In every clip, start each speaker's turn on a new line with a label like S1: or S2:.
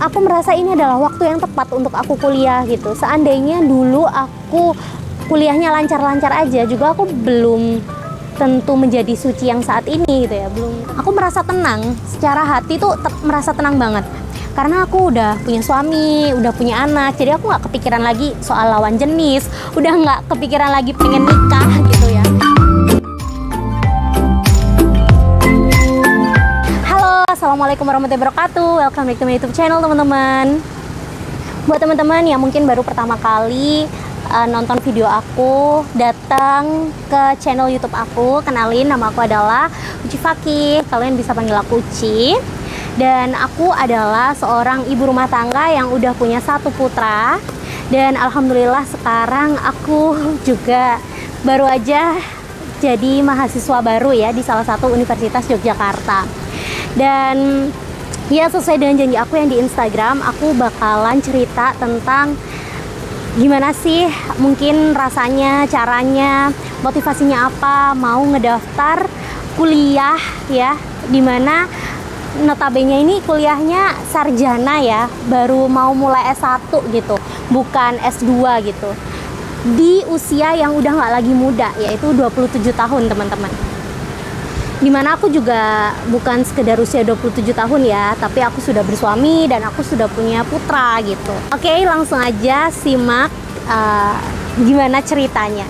S1: aku merasa ini adalah waktu yang tepat untuk aku kuliah gitu. Seandainya dulu aku kuliahnya lancar-lancar aja, juga aku belum tentu menjadi suci yang saat ini gitu ya. Belum, aku merasa tenang secara hati tuh merasa tenang banget karena aku udah punya suami, udah punya anak, jadi aku nggak kepikiran lagi soal lawan jenis, udah nggak kepikiran lagi pengen nikah gitu ya. Halo, assalamualaikum warahmatullahi wabarakatuh. Welcome back to my YouTube channel, teman-teman. Buat teman-teman yang mungkin baru pertama kali nonton video aku, datang ke channel YouTube aku, kenalin, nama aku adalah Uci Fakih. Kalian bisa panggil aku Uci. Dan aku adalah seorang ibu rumah tangga yang udah punya 1 putra. Dan alhamdulillah sekarang aku juga baru aja jadi mahasiswa baru ya di salah satu universitas Yogyakarta. Dan ya, sesuai dengan janji aku yang di Instagram, aku bakalan cerita tentang gimana sih mungkin rasanya, caranya, motivasinya apa mau ngedaftar kuliah ya, dimana notabene ini kuliahnya sarjana ya, baru mau mulai S1 gitu, bukan S2 gitu, di usia yang udah nggak lagi muda, yaitu 27 tahun teman-teman. Dimana aku juga bukan sekedar usia 27 tahun ya, tapi aku sudah bersuami dan aku sudah punya putra gitu. Oke, langsung aja simak gimana ceritanya.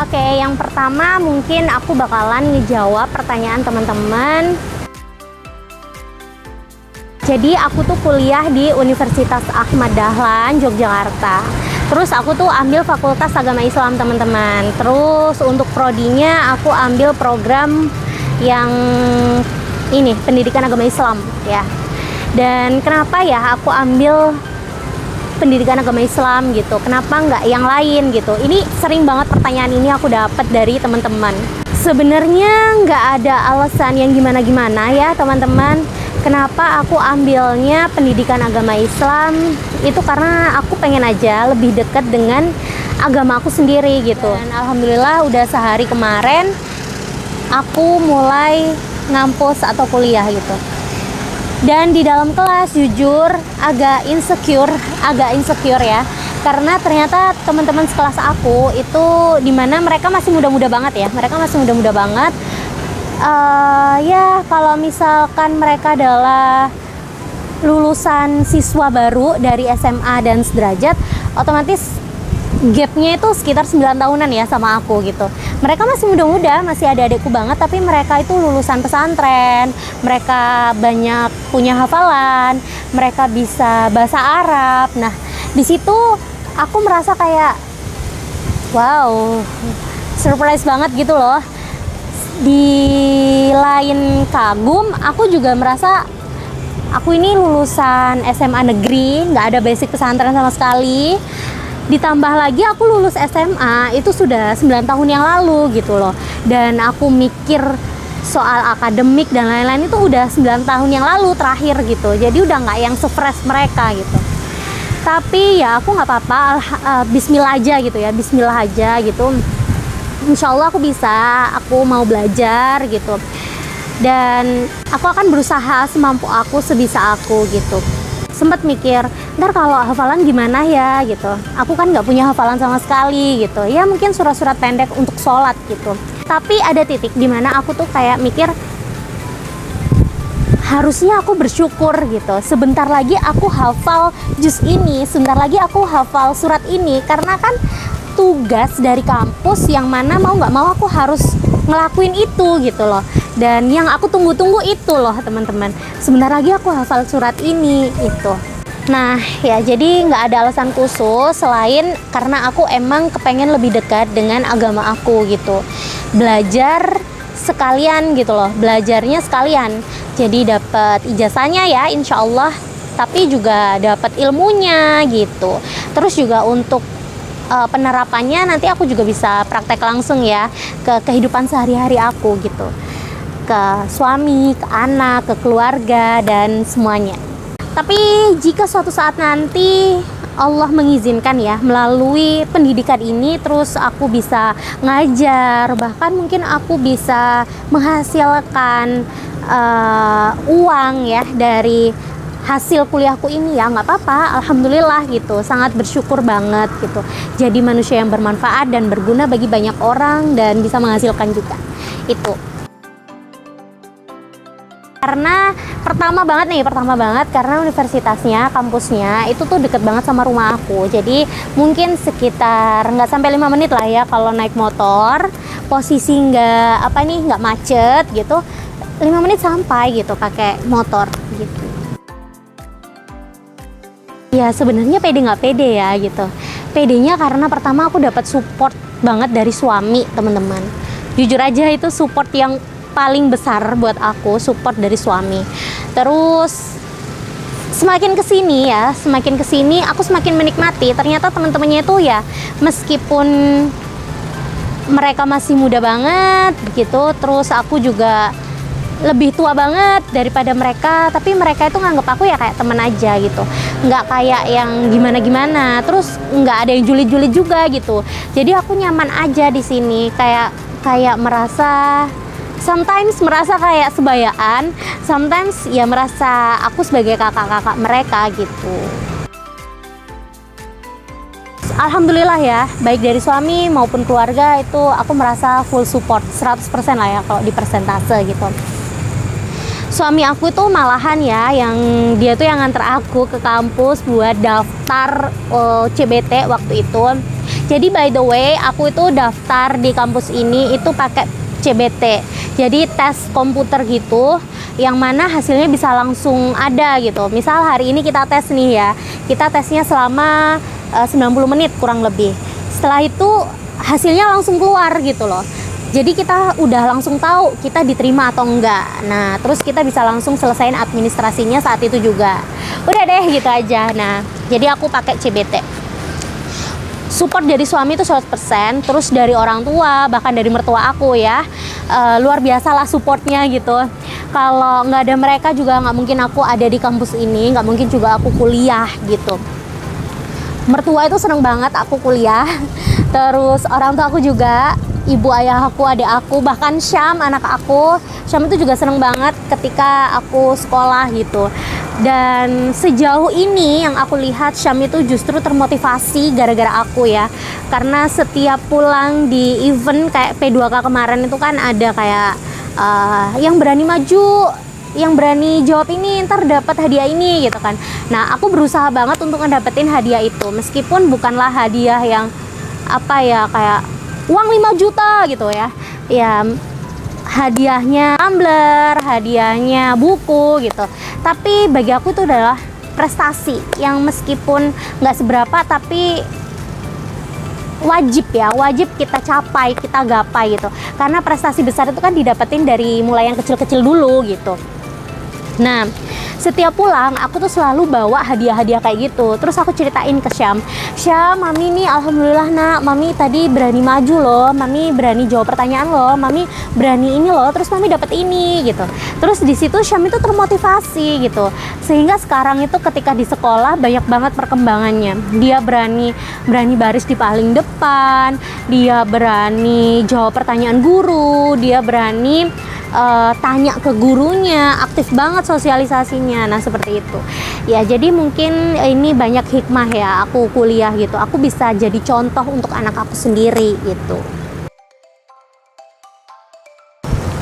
S1: Oke, yang pertama mungkin aku bakalan ngejawab pertanyaan teman-teman. Jadi aku tuh kuliah di Universitas Ahmad Dahlan, Yogyakarta. Terus aku tuh ambil Fakultas Agama Islam, teman-teman. Terus untuk prodinya aku ambil program yang ini, Pendidikan Agama Islam ya. Dan kenapa ya aku ambil Pendidikan Agama Islam gitu? Kenapa nggak yang lain gitu? Ini sering banget pertanyaan ini aku dapat dari teman-teman. Sebenarnya nggak ada alasan yang gimana-gimana ya, teman-teman. Kenapa aku ambilnya Pendidikan Agama Islam? Itu karena aku pengen aja lebih dekat dengan agama aku sendiri gitu. Dan alhamdulillah udah sehari kemarin aku mulai ngampus atau kuliah gitu. Dan di dalam kelas jujur agak insecure ya. Karena ternyata teman-teman sekelas aku itu dimana mereka masih muda-muda banget ya. Mereka masih muda-muda banget. Ya kalau misalkan mereka adalah lulusan siswa baru dari SMA dan sederajat, otomatis gapnya itu sekitar 9 tahunan ya sama aku gitu. Mereka masih muda-muda, masih adik-adikku banget, tapi mereka itu lulusan pesantren, mereka banyak punya hafalan, mereka bisa bahasa Arab. Nah, di situ aku merasa kayak wow, surprise banget gitu loh. Di lain kagum, aku juga merasa aku ini lulusan SMA negeri, nggak ada basic pesantren sama sekali. Ditambah lagi aku lulus SMA itu sudah 9 tahun yang lalu gitu loh. Dan aku mikir soal akademik dan lain-lain itu udah 9 tahun yang lalu terakhir gitu. Jadi udah nggak yang se-fresh mereka gitu. Tapi ya aku nggak apa-apa, bismillah aja gitu ya, bismillah aja gitu. Insya Allah aku bisa, aku mau belajar gitu. Dan aku akan berusaha semampu aku, sebisa aku gitu. Sempat mikir, ntar kalau hafalan gimana ya gitu. Aku kan nggak punya hafalan sama sekali gitu. Ya mungkin surat-surat pendek untuk sholat gitu. Tapi ada titik dimana aku tuh kayak mikir, harusnya aku bersyukur gitu. Sebentar lagi aku hafal juz ini, sebentar lagi aku hafal surat ini. Karena kan tugas dari kampus yang mana mau nggak mau aku harus ngelakuin itu gitu loh. Dan yang aku tunggu-tunggu itu loh teman-teman, sebentar lagi aku hafal surat ini itu. Nah ya, jadi nggak ada alasan khusus selain karena aku emang kepengen lebih dekat dengan agama aku gitu. Belajar sekalian gitu loh, belajarnya sekalian, jadi dapat ijazahnya ya insya Allah, tapi juga dapat ilmunya gitu. Terus juga untuk penerapannya nanti aku juga bisa praktek langsung ya ke kehidupan sehari-hari aku gitu, ke suami, ke anak, ke keluarga dan semuanya. Tapi jika suatu saat nanti Allah mengizinkan ya melalui pendidikan ini, terus aku bisa ngajar, bahkan mungkin aku bisa menghasilkan uang ya dari hasil kuliahku ini ya nggak apa-apa, alhamdulillah gitu, sangat bersyukur banget gitu. Jadi manusia yang bermanfaat dan berguna bagi banyak orang dan bisa menghasilkan juga itu. Karena pertama banget karena universitasnya, kampusnya itu tuh deket banget sama rumah aku. Jadi mungkin sekitar nggak sampai 5 menit lah ya kalau naik motor, posisi nggak macet gitu, 5 menit sampai gitu pakai motor gitu. Ya sebenarnya pede nggak pede ya gitu. Pedenya karena pertama aku dapat support banget dari suami, teman-teman. Jujur aja itu support yang paling besar buat aku, support dari suami. Terus semakin kesini aku semakin menikmati. Ternyata teman-temannya itu ya meskipun mereka masih muda banget begitu, terus aku juga lebih tua banget daripada mereka, tapi mereka itu nganggep aku ya kayak temen aja gitu, nggak kayak yang gimana-gimana, terus nggak ada yang julid-julid juga gitu. Jadi aku nyaman aja di sini, kayak merasa sometimes merasa kayak sebayaan, sometimes ya merasa aku sebagai kakak-kakak mereka gitu. Alhamdulillah ya, baik dari suami maupun keluarga itu aku merasa full support 100% lah ya kalau di persentase gitu. Suami aku tuh malahan ya, dia tuh yang nganter aku ke kampus buat daftar CBT waktu itu. Jadi by the way, aku itu daftar di kampus ini itu pakai CBT. Jadi tes komputer gitu, yang mana hasilnya bisa langsung ada gitu. Misal hari ini kita tes nih ya, kita tesnya selama 90 menit kurang lebih. Setelah itu hasilnya langsung keluar gitu loh. Jadi kita udah langsung tahu kita diterima atau enggak. Nah, terus kita bisa langsung selesain administrasinya saat itu juga. Udah deh gitu aja. Nah, jadi aku pakai CBT. Support dari suami itu 100%, terus dari orang tua, bahkan dari mertua aku ya. Luar biasa lah supportnya gitu. Kalau nggak ada mereka juga nggak mungkin aku ada di kampus ini, nggak mungkin juga aku kuliah gitu. Mertua itu seneng banget aku kuliah. Terus orang tua aku juga, ibu ayah aku, adik aku, bahkan Syam anak aku, Syam itu juga seneng banget ketika aku sekolah gitu. Dan sejauh ini yang aku lihat Syam itu justru termotivasi gara-gara aku ya. Karena setiap pulang di event kayak P2K kemarin itu kan ada kayak yang berani maju, yang berani jawab ini ntar dapat hadiah ini gitu kan. Nah aku berusaha banget untuk ngedapetin hadiah itu, meskipun bukanlah hadiah yang kayak uang 5 juta gitu ya. Ya hadiahnya tumbler, hadiahnya buku gitu. Tapi bagi aku itu adalah prestasi yang meskipun nggak seberapa tapi wajib kita capai, kita gapai gitu. Karena prestasi besar itu kan didapetin dari mulai yang kecil-kecil dulu gitu. Nah, setiap pulang aku tuh selalu bawa hadiah-hadiah kayak gitu. Terus aku ceritain ke Syam, mami nih alhamdulillah nak, mami tadi berani maju loh, mami berani jawab pertanyaan loh, mami berani ini loh, terus mami dapat ini gitu. Terus di situ Syam itu termotivasi gitu. Sehingga sekarang itu ketika di sekolah banyak banget perkembangannya. Dia berani baris di paling depan, dia berani jawab pertanyaan guru, dia berani tanya ke gurunya, aktif banget sosialisasinya. Nah seperti itu ya, jadi mungkin ini banyak hikmah ya aku kuliah gitu, aku bisa jadi contoh untuk anak aku sendiri gitu.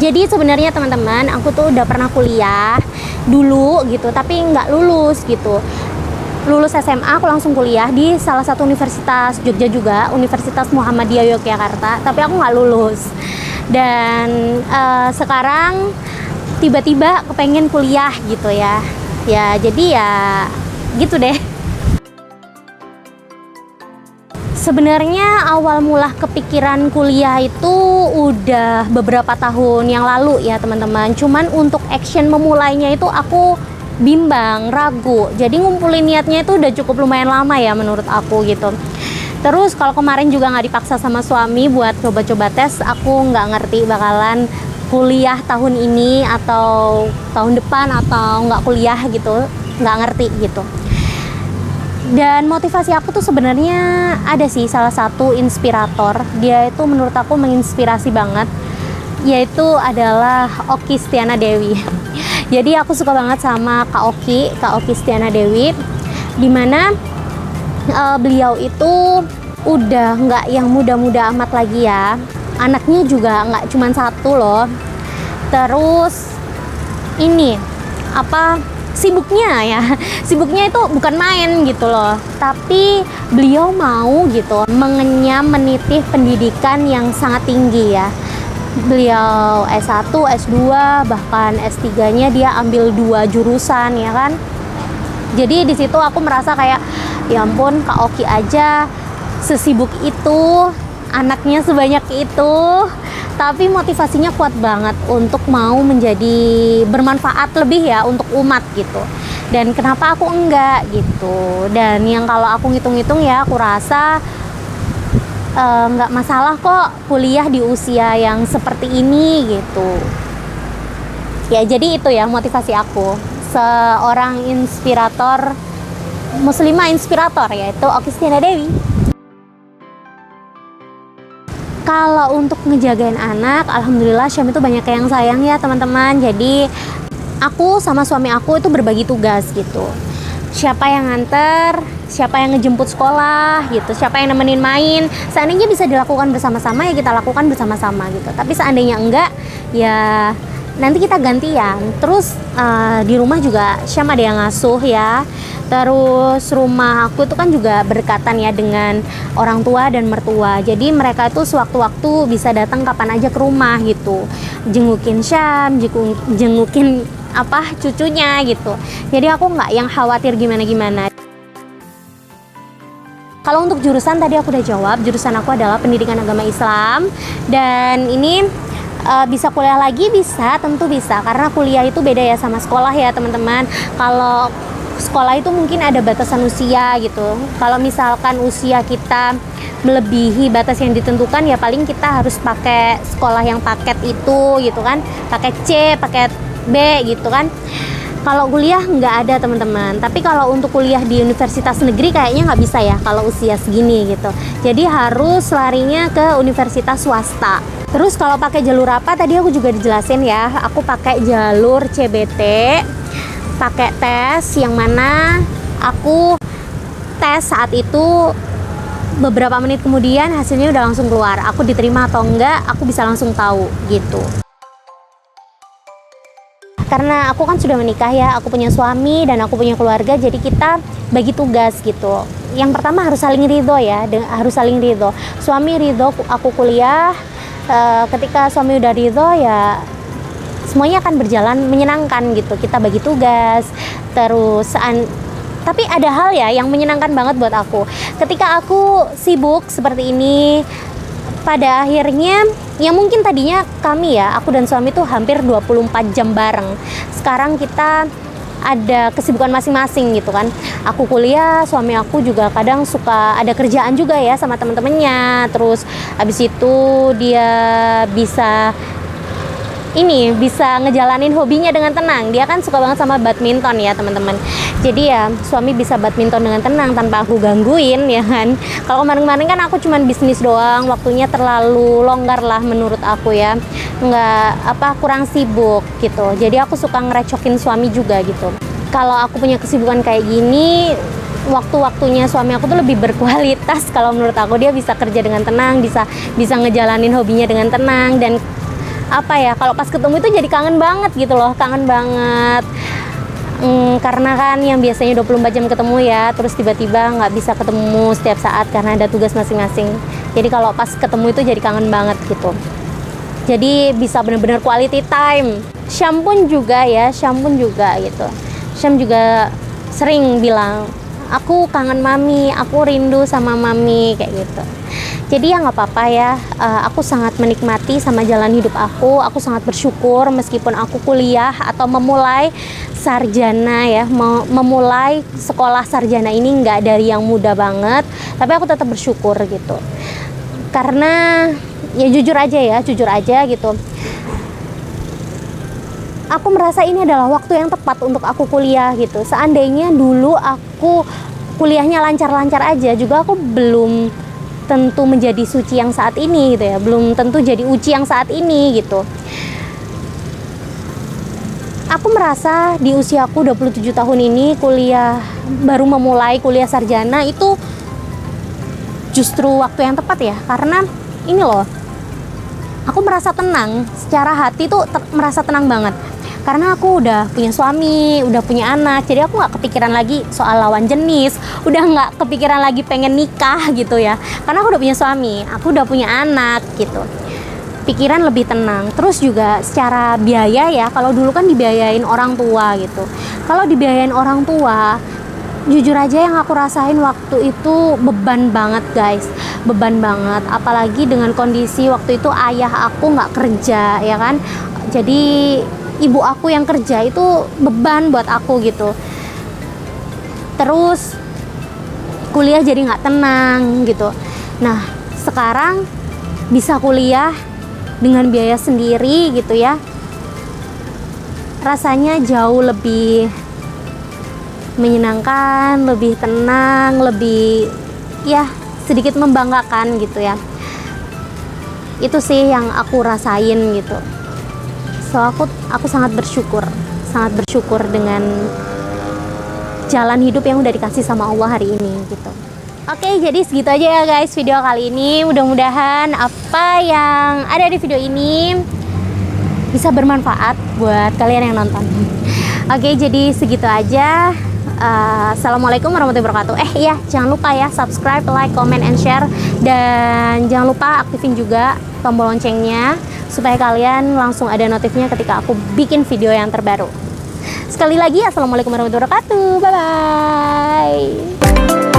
S1: Jadi sebenarnya teman-teman, aku tuh udah pernah kuliah dulu gitu, tapi nggak lulus gitu. Lulus SMA aku langsung kuliah di salah satu universitas Jogja juga, Universitas Muhammadiyah Yogyakarta, tapi aku nggak lulus. Dan sekarang tiba-tiba kepengen kuliah gitu ya. Ya jadi ya gitu deh. Sebenarnya awal mula kepikiran kuliah itu udah beberapa tahun yang lalu ya teman-teman. Cuman untuk action memulainya itu aku bimbang, ragu. Jadi ngumpulin niatnya itu udah cukup lumayan lama ya menurut aku gitu. Terus kalau kemarin juga nggak dipaksa sama suami buat coba-coba tes, aku nggak ngerti bakalan kuliah tahun ini atau tahun depan atau nggak kuliah gitu, nggak ngerti gitu. Dan motivasi aku tuh sebenarnya ada sih salah satu inspirator, dia itu menurut aku menginspirasi banget, yaitu adalah Okky Stiana Dewi. Jadi aku suka banget sama Kak Oki Stiana Dewi, dimana beliau itu udah nggak yang muda-muda amat lagi ya. Anaknya juga nggak cuma satu loh. Terus ini apa, sibuknya ya, sibuknya itu bukan main gitu loh, tapi beliau mau gitu mengenyam meniti pendidikan yang sangat tinggi ya. Beliau S1, S2, bahkan S3-nya dia ambil 2 jurusan ya kan. Jadi di situ aku merasa kayak ya ampun, Kak Oki aja sesibuk itu, anaknya sebanyak itu, tapi motivasinya kuat banget untuk mau menjadi bermanfaat lebih ya untuk umat gitu. Dan kenapa aku enggak gitu. Dan yang kalau aku ngitung-ngitung ya, aku rasa enggak masalah kok kuliah di usia yang seperti ini gitu. Ya jadi itu ya motivasi aku, seorang inspirator, muslimah inspirator, yaitu Oki Stiana Dewi. Kalau untuk ngejagain anak, alhamdulillah Syam itu banyak yang sayang ya teman-teman. Jadi aku sama suami aku itu berbagi tugas gitu. Siapa yang nganter, siapa yang ngejemput sekolah gitu, siapa yang nemenin main. Seandainya bisa dilakukan bersama-sama ya kita lakukan bersama-sama gitu. Tapi seandainya enggak, ya nanti kita gantian. Terus di rumah juga Syam ada yang ngasuh ya. Terus rumah aku itu kan juga berdekatan ya dengan orang tua dan mertua. Jadi mereka itu sewaktu-waktu bisa datang kapan aja ke rumah gitu. Jengukin Syam, jengukin apa cucunya gitu. Jadi aku nggak yang khawatir gimana-gimana. Kalau untuk jurusan tadi aku udah jawab. Jurusan aku adalah pendidikan agama Islam. Dan ini bisa kuliah lagi, bisa, tentu bisa. Karena kuliah itu beda ya sama sekolah ya teman-teman. Kalau sekolah itu mungkin ada batasan usia gitu. Kalau misalkan usia kita melebihi batas yang ditentukan, ya paling kita harus pakai sekolah yang paket itu gitu kan, pakai C, paket B gitu kan. Kalau kuliah nggak ada teman-teman. Tapi kalau untuk kuliah di universitas negeri kayaknya nggak bisa ya kalau usia segini gitu. Jadi harus larinya ke universitas swasta. Terus kalau pakai jalur apa tadi aku juga dijelasin ya. Aku pakai jalur CBT, pakai tes yang mana aku tes saat itu beberapa menit kemudian hasilnya udah langsung keluar. Aku diterima atau enggak, aku bisa langsung tahu gitu. Karena aku kan sudah menikah ya, aku punya suami dan aku punya keluarga, jadi kita bagi tugas gitu. Yang pertama harus saling ridho ya, harus saling ridho. Suami ridho aku kuliah, ketika suami udah ridho ya semuanya akan berjalan menyenangkan gitu. Kita bagi tugas, terus tapi ada hal ya yang menyenangkan banget buat aku. Ketika aku sibuk seperti ini, pada akhirnya ya mungkin tadinya kami ya, aku dan suami tuh hampir 24 jam bareng. Sekarang kita ada kesibukan masing-masing gitu kan. Aku kuliah, suami aku juga kadang suka ada kerjaan juga ya sama teman-temannya. Terus habis itu dia bisa ngejalanin hobinya dengan tenang. Dia kan suka banget sama badminton ya teman-teman. Jadi ya suami bisa badminton dengan tenang tanpa aku gangguin ya kan. Kalau kemarin-kemarin kan aku cuman bisnis doang, waktunya terlalu longgar lah menurut aku ya. Kurang sibuk gitu. Jadi aku suka ngerecokin suami juga gitu. Kalau aku punya kesibukan kayak gini, waktu-waktunya suami aku tuh lebih berkualitas. Kalau menurut aku dia bisa kerja dengan tenang, bisa ngejalanin hobinya dengan tenang. Dan kalau pas ketemu itu jadi kangen banget gitu loh, kangen banget. Karena kan yang biasanya 24 jam ketemu ya, terus tiba-tiba nggak bisa ketemu setiap saat karena ada tugas masing-masing. Jadi kalau pas ketemu itu jadi kangen banget gitu. Jadi bisa benar-benar quality time. Syam pun juga gitu. Syam juga sering bilang, aku kangen mami, aku rindu sama mami kayak gitu. Jadi ya nggak apa-apa ya, aku sangat menikmati sama jalan hidup aku sangat bersyukur meskipun aku kuliah atau memulai sarjana ya, memulai sekolah sarjana ini nggak dari yang muda banget, tapi aku tetap bersyukur gitu. Karena ya jujur aja gitu. Aku merasa ini adalah waktu yang tepat untuk aku kuliah gitu. Seandainya dulu aku kuliahnya lancar-lancar aja, juga aku belum tentu menjadi suci yang saat ini gitu ya, belum tentu jadi uci yang saat ini gitu. aku merasa di usiaku 27 tahun ini baru memulai kuliah sarjana itu justru waktu yang tepat ya, karena ini loh, aku merasa tenang secara hati tuh, merasa tenang banget karena aku udah punya suami, udah punya anak, jadi aku nggak kepikiran lagi soal lawan jenis, udah nggak kepikiran lagi pengen nikah gitu ya, karena aku udah punya suami, aku udah punya anak gitu. Pikiran lebih tenang. Terus juga secara biaya ya, kalau dulu kan dibiayain orang tua gitu, kalau dibiayain orang tua, jujur aja yang aku rasain waktu itu beban banget guys, beban banget, apalagi dengan kondisi waktu itu ayah aku nggak kerja ya kan, jadi ibu aku yang kerja itu beban buat aku gitu. Terus kuliah jadi nggak tenang gitu. Nah sekarang bisa kuliah dengan biaya sendiri gitu ya, rasanya jauh lebih menyenangkan, lebih tenang, lebih ya sedikit membanggakan gitu ya. Itu sih yang aku rasain gitu. So aku sangat bersyukur dengan jalan hidup yang udah dikasih sama Allah hari ini gitu. Oke, jadi segitu aja ya guys video kali ini. Mudah-mudahan apa yang ada di video ini bisa bermanfaat buat kalian yang nonton. Oke, jadi segitu aja. Assalamualaikum warahmatullahi wabarakatuh. Iya, jangan lupa ya subscribe, like, comment, and share, dan jangan lupa aktifin juga tombol loncengnya supaya kalian langsung ada notifnya ketika aku bikin video yang terbaru. Sekali lagi, assalamualaikum warahmatullahi wabarakatuh. Bye bye.